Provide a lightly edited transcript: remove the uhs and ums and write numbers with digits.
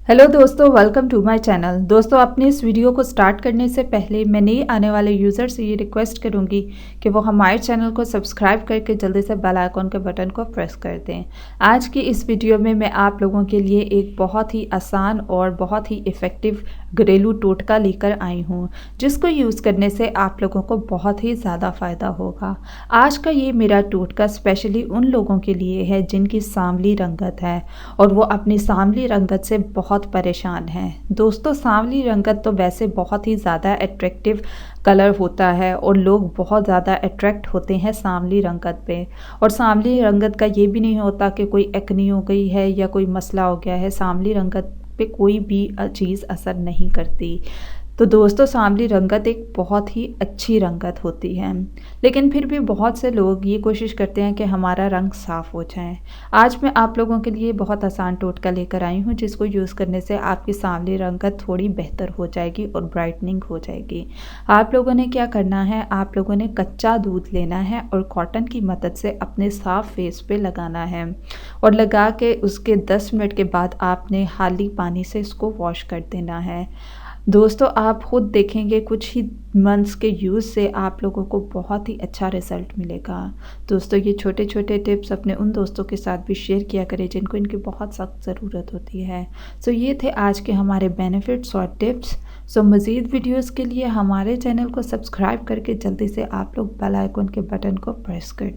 Hello दोस्तों, welcome to my channel. दोस्तों, अपने इस वीडियो को स्टार्ट करने से पहले मैं नए आने वाले यूज़र से ये रिक्वेस्ट करूंगी कि वो हमारे चैनल को सब्सक्राइब करके जल्दी से बेल आइकॉन के बटन को प्रेस कर दें। आज की इस वीडियो में मैं आप लोगों के लिए एक बहुत ही आसान और बहुत ही इफ़ेक्टिव घरेलू टोटका लेकर आई हूँ, जिसको यूज़ करने से आप लोगों को बहुत ही ज़्यादा फ़ायदा होगा। आज का ये मेरा टोटका स्पेशली उन लोगों के लिए है जिनकी सांवली रंगत है और वो अपनी सांवली रंगत से बहुत परेशान हैं। दोस्तों, सांवली रंगत तो वैसे बहुत ही ज़्यादा अट्रैक्टिव कलर होता है और लोग बहुत ज़्यादा अट्रैक्ट होते हैं सांवली रंगत पे। और सांवली रंगत का ये भी नहीं होता कि कोई एक्ने हो गई है या कोई मसला हो गया है। सांवली रंगत पे कोई भी चीज़ असर नहीं करती। तो दोस्तों, सांवली रंगत एक बहुत ही अच्छी रंगत होती है, लेकिन फिर भी बहुत से लोग ये कोशिश करते हैं कि हमारा रंग साफ़ हो जाए। आज मैं आप लोगों के लिए बहुत आसान टोटका लेकर आई हूँ, जिसको यूज़ करने से आपकी सांवली रंगत थोड़ी बेहतर हो जाएगी और ब्राइटनिंग हो जाएगी। आप लोगों ने क्या करना है, आप लोगों ने कच्चा दूध लेना है और कॉटन की मदद से अपने साफ़ फेस पे लगाना है और लगा के उसके 10 मिनट के बाद आपने खाली पानी से इसको वॉश कर देना है। दोस्तों, आप खुद देखेंगे कुछ ही मंथ्स के यूज़ से आप लोगों को बहुत ही अच्छा रिज़ल्ट मिलेगा। दोस्तों, ये छोटे-छोटे टिप्स अपने उन दोस्तों के साथ भी शेयर किया करें जिनको इनकी बहुत सख्त ज़रूरत होती है। ये थे आज के हमारे बेनिफिट्स और टिप्स। मज़ीद वीडियोज़ के लिए हमारे चैनल को सब्सक्राइब करके जल्दी से आप लोग बेल आइकन के बटन को प्रेस कर